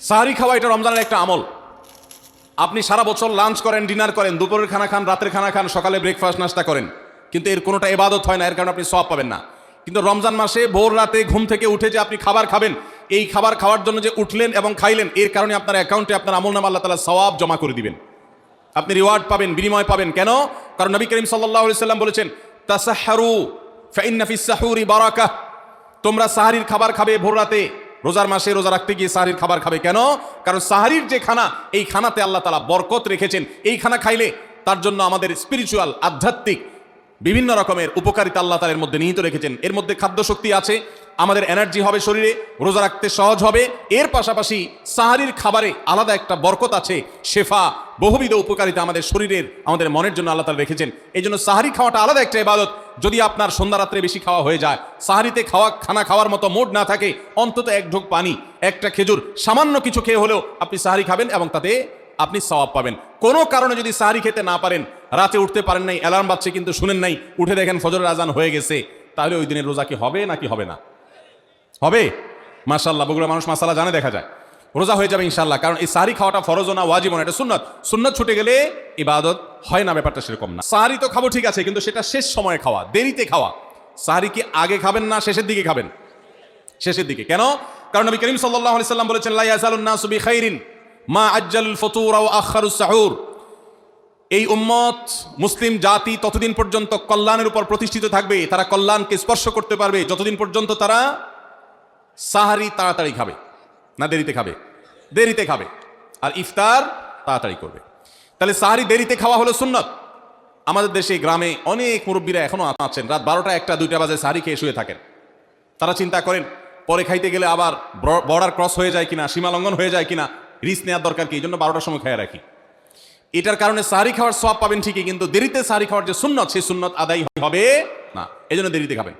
সাহারি খাওয়া এটা রমজানের একটা আমল। আপনি সারা বছর লাঞ্চ করেন, ডিনার করেন, দুপুরের খানা খান, রাতের খানা খান, সকালে ব্রেকফাস্ট নাস্তা করেন, কিন্তু এর কোনোটা ইবাদত হয় না, এর কারণে আপনি সওয়াব পাবেন না। কিন্তু রমজান মাসে ভোর রাতে ঘুম থেকে উঠে যে আপনি খাবার খাবেন, এই খাবার খাওয়ার জন্য যে উঠলেন এবং খাইলেন, এর কারণে আপনার অ্যাকাউন্টে আপনার আমলনামা আল্লাহ তাআলা সওয়াব জমা করে দিবেন, আপনি রিওয়ার্ড পাবেন, বিনিময় পাবেন। কেন? কারণ নবী করিম সাল্লাল্লাহু আলাইহি সাল্লাম বলেছেন, তাসাহহারু ফাইন্না ফিস সাহুরি বারাকাহ। তোমরা সাহারির খাবার খাবে ভোর রাতে, রোজার মাসে রোজা রাখতে গিয়ে সাহারির খাবার খাবে। কেন? কারণ সাহারির যে খানা, এই খানাতে আল্লাহ তাআলা বরকত রেখেছেন। এই খানা খাইলে তার জন্য আমাদের স্পিরিচুয়াল, আধ্যাত্মিক বিভিন্ন রকমের উপকারিতা আল্লাহ তাআলা এর মধ্যে নিহিত রেখেছেন। এর মধ্যে খাদ্য শক্তি আছে, আমাদের এনার্জি হবে শরীরে, রোজা রাখতে সহজ হবে। এর পাশাপাশি সাহারির খাবারে আলাদা একটা বরকত আছে, শেফা, বহুবিধ উপকারিতা আমাদের শরীরের, আমাদের মনের জন্য আল্লাহ তাআলা রেখেছেন। এই জন্য সাহারি খাওয়াটা আলাদা একটা ইবাদত। যদি আপনার সন্ধ্যা রাত্রে বেশি খাওয়া হয়ে যায়, সাহারিতে খানা খাওয়ার মতো মুড না থাকে, অন্তত এক ঢোক পানি, একটা খেজুর, সামান্য কিছু খেয়ে হলেও আপনি সাহারি খাবেন এবং তাতে আপনি সওয়াব পাবেন। কোনো কারণে যদি সাহারি খেতে না পারেন, রাতে উঠতে পারেন নাই, অ্যালার্ম বাজছে কিন্তু শুনেন নাই, উঠে দেখেন ফজরের আজান হয়ে গেছে, তাহলে ওই দিনের রোজা কি হবে নাকি হবে না? হবে। মাশাআল্লাহ, বগুড়া মানুষ মাসালা জানে, দেখা যায় রোজা হয়ে যাবে ইনশাআল্লাহ। কারণ এই সাহারি খাওয়াটা ফরজও না, ওয়াজিবও না, এটা সুন্নাত। সুন্নাত ছুটে গেলে ইবাদত হয় না, ব্যাপারটা সেরকম না। সাহারি তো খাবো ঠিক আছে, কিন্তু সেটা শেষ সময়ে খাওয়া, দেরিতে খাওয়া। সাহারি কি আগে খাবেন না শেষের দিকে খাবেন? শেষের দিকে। কেন? কারণ নবী করিম সাল্লাল্লাহু আলাইহি সাল্লাম বলেছেন, লা ইয়াজালুন নাসু বিখাইরিন মা আজ্জালুল ফুতুর ওয়া আখারুস সাহুর। এই উম্মত, মুসলিম জাতি ততদিন পর্যন্ত কল্যাণের উপর প্রতিষ্ঠিত থাকবে, তারা কল্যাণকে স্পর্শ করতে পারবে যতদিন পর্যন্ত তারা সাহারি তাড়াতাড়ি খাবে না দেরিতে খাবে? দেরিতে খাবে। আর ইফতার তাড়াতাড়ি করবে। তাহলে সাহারি দেরিতে খাওয়া হলো সুন্নত। আমাদের দেশে গ্রামে অনেক মুরব্বীরা এখনো আছেন, রাত 12টা 1টা 2টা বাজে সাহারি খেয়ে শুয়ে থাকেন। তারা চিন্তা করেন পরে খাইতে গেলে আবার বর্ডার ক্রস হয়ে যায় কিনা, সীমা লঙ্ঘন হয়ে যায় কিনা, রিস্ক নেওয়ার দরকার কি, এই জন্য 12টার সময় খেয়ে রাখি। এটার কারণে সাহারি খাওয়ার সওয়াব পাবেন ঠিকই, কিন্তু দেরিতে সাহারি খাওয়ার যে সুন্নত, সেই সুন্নত আদায় হবে না, এই জন্য দেরিতে খাবেন।